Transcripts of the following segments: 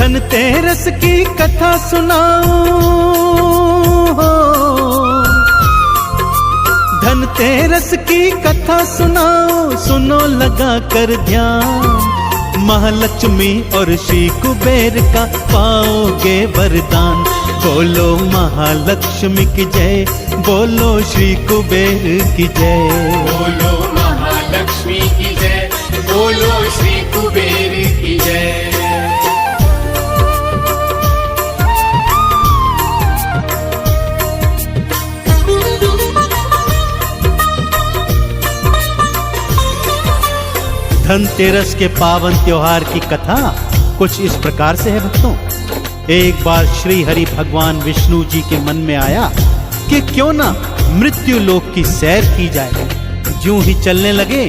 धनतेरस की कथा सुनाऊं, धनतेरस की कथा सुनाओ, सुनो लगा कर ध्यान। महालक्ष्मी और श्री कुबेर का पाओगे वरदान। बोलो महालक्ष्मी की जय, बोलो श्री कुबेर की जय। बोलो महालक्ष्मी की जय, बोलो श्री कुबेर की जय। धनतेरस के पावन त्योहार की कथा कुछ इस प्रकार से है भक्तों। एक बार श्री हरि भगवान विष्णु जी के मन में आया कि क्यों ना मृत्यु लोक की सैर की जाए। यूं ही चलने लगे,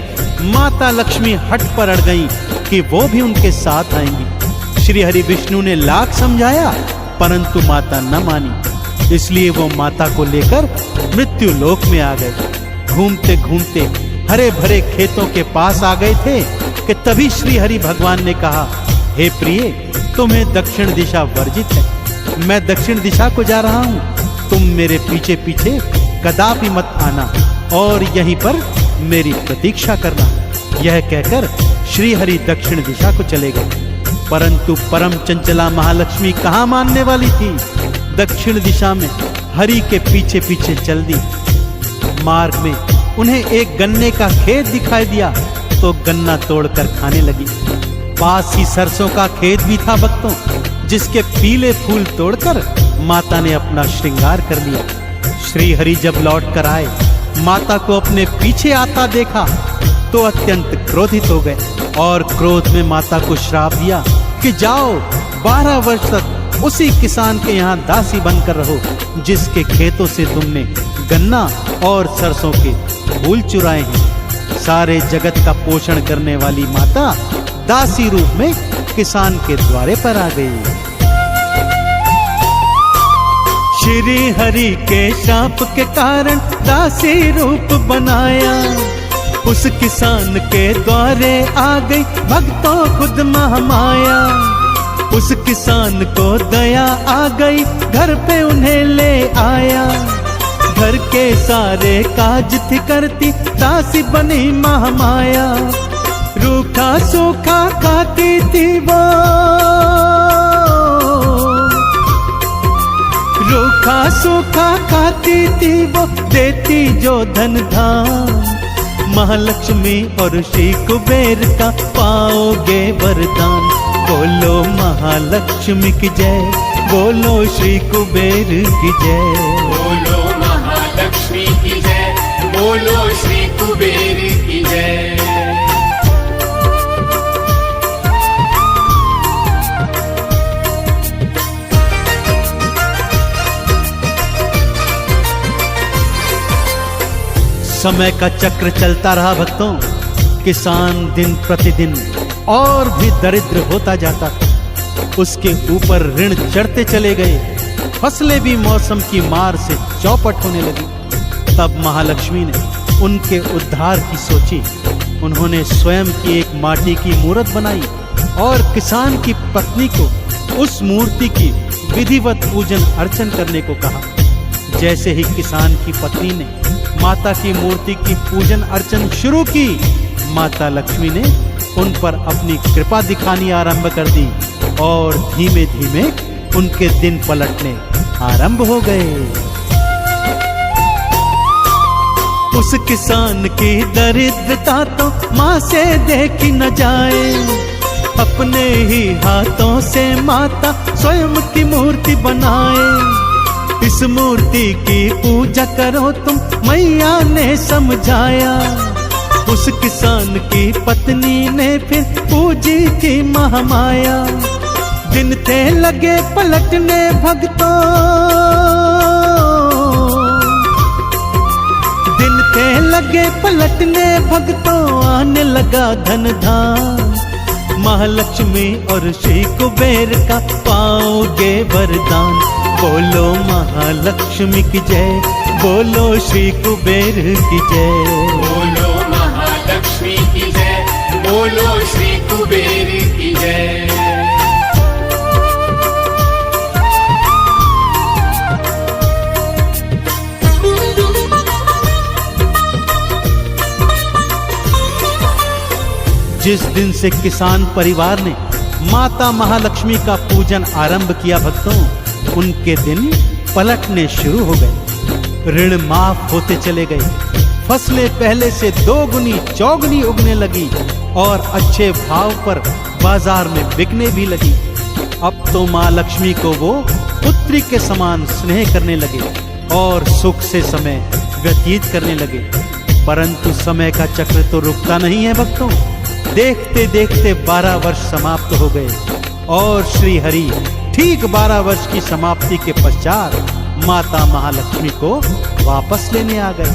माता लक्ष्मी हट पर अड़ गईं कि वो भी उनके साथ आएंगी। श्री हरि विष्णु ने लाख समझाया, परंतु माता न मानी। इसलिए वो माता को लेकर मृत्यु लोक में आ गए। घूमते घूमते हरे भरे खेतों के पास आ गए थे कि तभी श्री हरि भगवान ने कहा, हे प्रिय, तुम्हें दक्षिण दिशा वर्जित है। मैं दक्षिण दिशा को जा रहा हूँ, तुम मेरे पीछे पीछे कदापि मत आना और यहीं पर मेरी प्रतीक्षा करना। यह कहकर श्री हरि दक्षिण दिशा को चले गए। परंतु परम चंचला महालक्ष्मी कहाँ मानने वाली थी। दक्षिण दिशा में हरि के पीछे पीछे चल दी। मार्ग में उन्हें एक गन्ने का खेत दिखाई दिया तो गन्ना तोड़कर खाने लगी। पास ही सरसों का खेत भी था भक्तों, जिसके पीले फूल तोड़कर माता ने अपना श्रृंगार कर लिया। श्री हरि जब लौट कर आए, माता को अपने पीछे आता देखा तो अत्यंत क्रोधित हो गए और क्रोध में माता को श्राप दिया कि जाओ 12 वर्ष तक उसी किसान के यहाँ दासी बनकर रहो जिसके खेतों से तुमने गन्ना और सरसों के फूल चुराए हैं। सारे जगत का पोषण करने वाली माता दासी रूप में किसान के द्वारे पर आ गई। श्री हरि के शाप के कारण दासी रूप बनाया, उस किसान के द्वारे आ गई भक्तों खुद महामाया। उस किसान को दया आ गई, घर पे उन्हें ले आया। घर के सारे काज थी करती, दासी बनी महामाया। रूखा सूखा खाती थी वो, रूखा सूखा खाती थी वो, देती जो धन धाम। महालक्ष्मी और श्री कुबेर का पाओगे वरदान। बोलो महालक्ष्मी की जय, बोलो श्री कुबेर की जय। बोलो महालक्ष्मी की जय, बोलो श्री कुबेर की जय। समय का चक्र चलता रहा भक्तों। किसान दिन प्रतिदिन और भी दरिद्र होता जाता था। उसके ऊपर ऋण चढ़ते चले गए। फसलें भी मौसम की मार से चौपट होने लगी। तब महालक्ष्मी ने उनके उद्धार की सोची। उन्होंने स्वयं की एक माटी की मूर्त बनाई और किसान की पत्नी को उस मूर्ति की विधिवत पूजन अर्चन करने को कहा। जैसे ही किसान की पत्नी ने माता की मूर्ति की पूजन अर्चन शुरू की, माता लक्ष्मी ने उन पर अपनी कृपा दिखानी आरंभ कर दी और धीमे धीमे उनके दिन पलटने आरंभ हो गए। उस किसान की दरिद्रता तो माँ से देखी न जाए। अपने ही हाथों से माता स्वयं की मूर्ति बनाए। इस मूर्ति की पूजा करो तुम, मैया ने समझाया। उस किसान की पत्नी ने फिर पूजी थी महामाया। दिन थे लगे पलटने भक्तों, दिन थे लगे पलटने भक्तों, आने लगा धन धाम। महालक्ष्मी और श्री कुबेर का पाओगे वरदान। बोलो महालक्ष्मी की जय, बोलो श्री कुबेर की जय। बोलो महालक्ष्मी की जय, बोलो श्री कुबेर की जय। जिस दिन से किसान परिवार ने माता महालक्ष्मी का पूजन आरंभ किया भक्तों, उनके दिन पलटने शुरू हो गए। ऋण माफ होते चले गए, फसलें पहले से 2 गुनी 4 गुनी उगने लगी और अच्छे भाव पर बाजार में बिकने भी लगी। अब तो माँ लक्ष्मी को वो पुत्री के समान स्नेह करने लगे और सुख से समय व्यतीत करने लगे। परंतु समय का चक्र तो रुकता नहीं है भक्तों। देखते देखते 12 वर्ष समाप्त हो गए और श्री हरि ठीक 12 वर्ष की समाप्ति के पश्चात माता महालक्ष्मी को वापस लेने आ गए।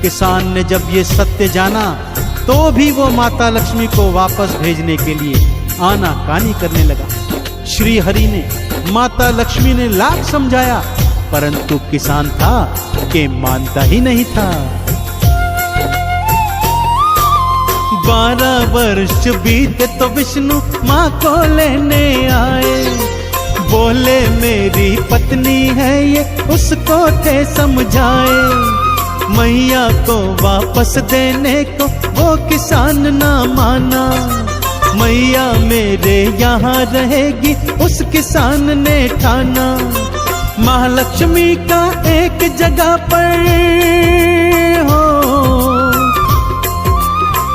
किसान ने जब ये सत्य जाना तो भी वो माता लक्ष्मी को वापस भेजने के लिए आनाकानी करने लगा। श्री हरि ने माता लक्ष्मी ने लाख समझाया, परंतु किसान था कि मानता ही नहीं था। 12 वर्ष बीते तो विष्णु माँ को लेने आए। बोले मेरी पत्नी है ये, उसको थे समझाए। मैया को वापस देने को वो किसान ना माना। मैया मेरे यहाँ रहेगी उस किसान ने ठाना। महालक्ष्मी का एक जगह पर हो,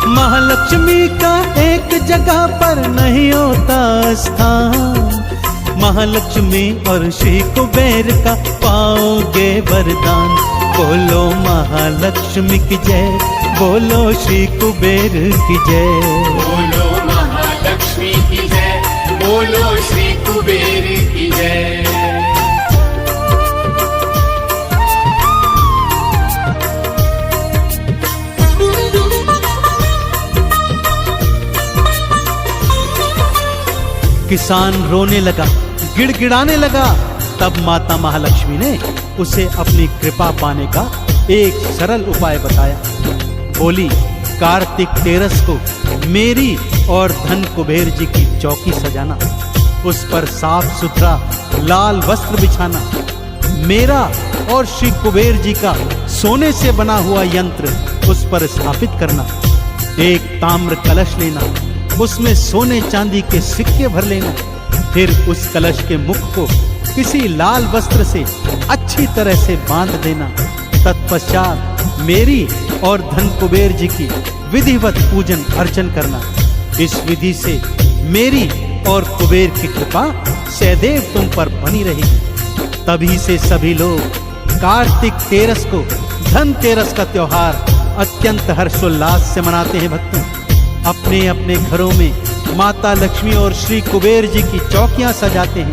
महालक्ष्मी का एक जगह पर नहीं होता स्थान। महालक्ष्मी और श्री कुबेर का पाओगे वरदान। बोलो महालक्ष्मी की जय, बोलो श्री कुबेर की जय। बोलो महालक्ष्मी की जय, बोलो श्री कुबेर की जय। किसान रोने लगा, गिड़गिड़ाने लगा। तब माता महालक्ष्मी ने उसे अपनी कृपा पाने का एक सरल उपाय बताया। बोली, कार्तिक तेरस को मेरी और धन कुबेर जी की चौकी सजाना, उस पर साफ सुथरा लाल वस्त्र बिछाना, मेरा और श्री कुबेर जी का सोने से बना हुआ यंत्र उस पर स्थापित करना। एक ताम्र कलश लेना, उसमें सोने चांदी के सिक्के भर लेना। फिर उस कलश के मुख को किसी लाल वस्त्र से अच्छी तरह से बांध देना। तत्पश्चात मेरी और धन कुबेर जी की विधिवत पूजन अर्चन करना। इस विधि से मेरी और कुबेर की कृपा सदैव तुम पर बनी रहेगी। तभी से सभी लोग कार्तिक तेरस को धनतेरस का त्योहार अत्यंत हर्षोल्लास से मनाते हैं भक्तों। अपने अपने घरों में माता लक्ष्मी और श्री कुबेर जी की चौकियां सजाते हैं।